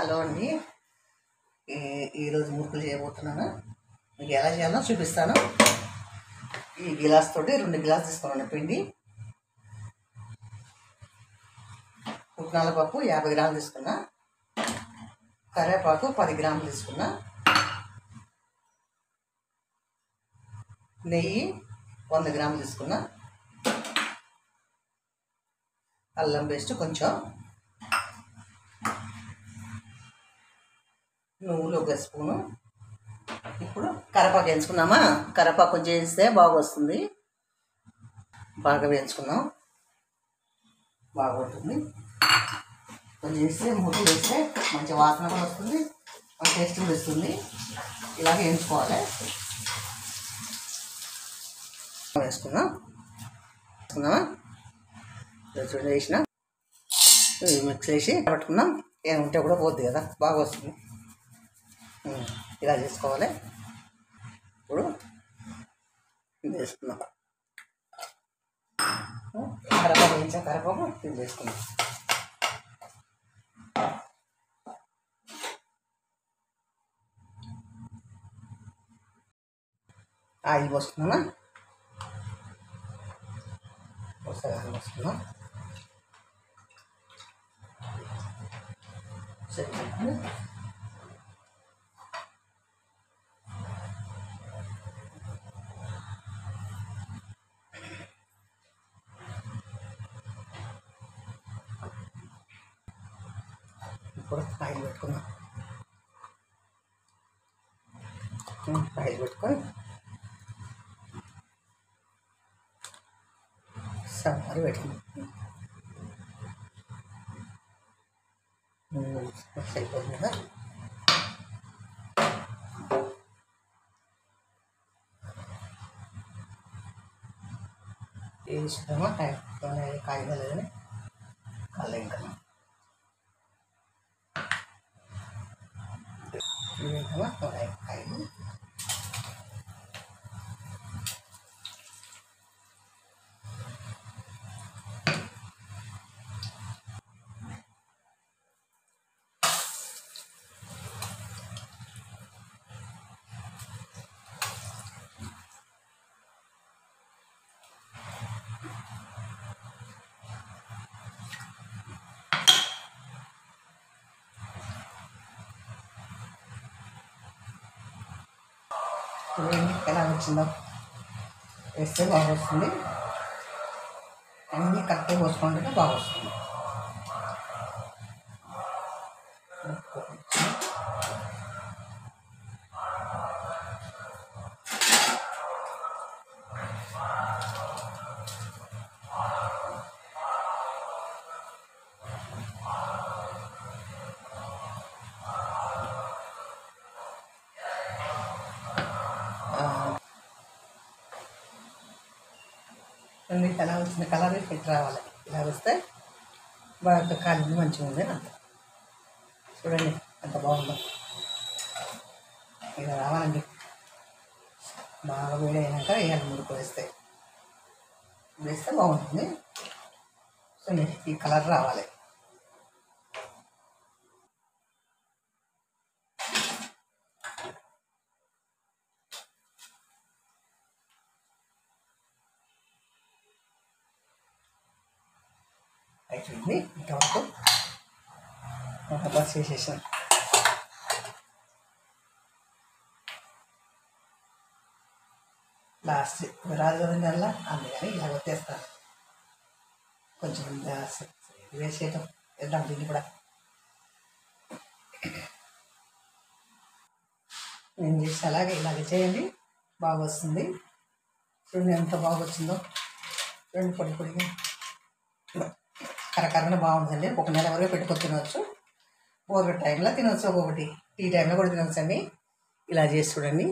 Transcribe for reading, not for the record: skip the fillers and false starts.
Hello అండి. ఈరోజు మురుకులు చేయబోతున్నాను. మీకు ఎలా చేయాలో చూపిస్తాను. ఈ గిలాస్ తోటి 2 గ్లాసులు తీసుకోండి పిండి. పుట్నాల పప్పు 50 గ్రాములు తీసుకున్నా. కరివేపాకు 10 గ్రాములు తీసుకున్నా. నెయ్యి 100 గ్రాములు తీసుకున్నా. అల్లం పేస్ట్ కొంచెం, నువ్వులు 1 స్పూను. ఇప్పుడు కరివేపాకు వేయించుకుందామా. కరివేపాకు కొంచెం వేస్తే బాగా వస్తుంది. బాగా వేయించుకుందాం, బాగుంటుంది. కొంచెం వేస్తే మురుకులు వేస్తే మంచి వాసన కూడా వస్తుంది, మంచి టేస్ట్ కూడా ఇస్తుంది. ఇలాగ వేయించుకోవాలి. వేసుకుందామా. చూడండి వేసిన మిక్స్ వేసి పట్టుకుందాం. ఏముంటే కూడా పోద్ది కదా, బాగా వస్తుంది. ఇలా చేసుకోవాలి. ఇప్పుడు ఇది వేసుకుందాం. కరివేపాకు వేయించా, కరివేపాకు ఇది వేసుకుందాం. ఆయిల్ పోసుకుందామా. ఒకసారి ఆయిల్ పోసుకుందాం. సరే, ఇప్పుడు ఆయిల్ పెట్టుకుందాం. ఆయిల్ పెట్టుకొని సాంబారు పెట్టుకుందాం. అయిపోతుంది కదా. వేసుకుందామా. కాయగా లేదని కళ్ళ ఇంకా కాయలు ఎలా వచ్చిందో వేస్తే బాగా వస్తుంది. అన్నీ కరెక్ట్గా పోసుకుంటే బాగా వస్తుంది. మీకు ఎలా వచ్చిన కలర్ పెట్టి రావాలి. ఇలా వస్తే బాగా కాలింది, మంచిగా ఉంది అంత. చూడండి ఎంత బాగుందో. ఇలా రావాలండి. బాగా వేడి అయినాక వేయాలి. మురుకు వేస్తే బాగుంటుంది. చూడండి ఈ కలర్ రావాలి. అయిపోయింది. ఇంతవరకు ఒక బస్ వేసేసాను. లాస్ట్ రాదు కదండి అలా, అందుకని ఇలా కొట్టేస్తాను. కొంచెం వేసేయటం వేద్దాం. దీన్ని కూడా నేను చేసి అలాగే ఇలాగే చేయండి, బాగా వస్తుంది. చూడండి ఎంత బాగా వచ్చిందో. చూడండి పొడి పొడిగా కరకరగా బాగుంటుందండి. 1 నెల వరకు పెట్టుకొని తినవచ్చు. ఒక టైంలో తినవచ్చు, ఒక్కొక్కటి టీ టైంలో కూడా తినవచ్చు అండి. ఇలా చేసి చూడండి.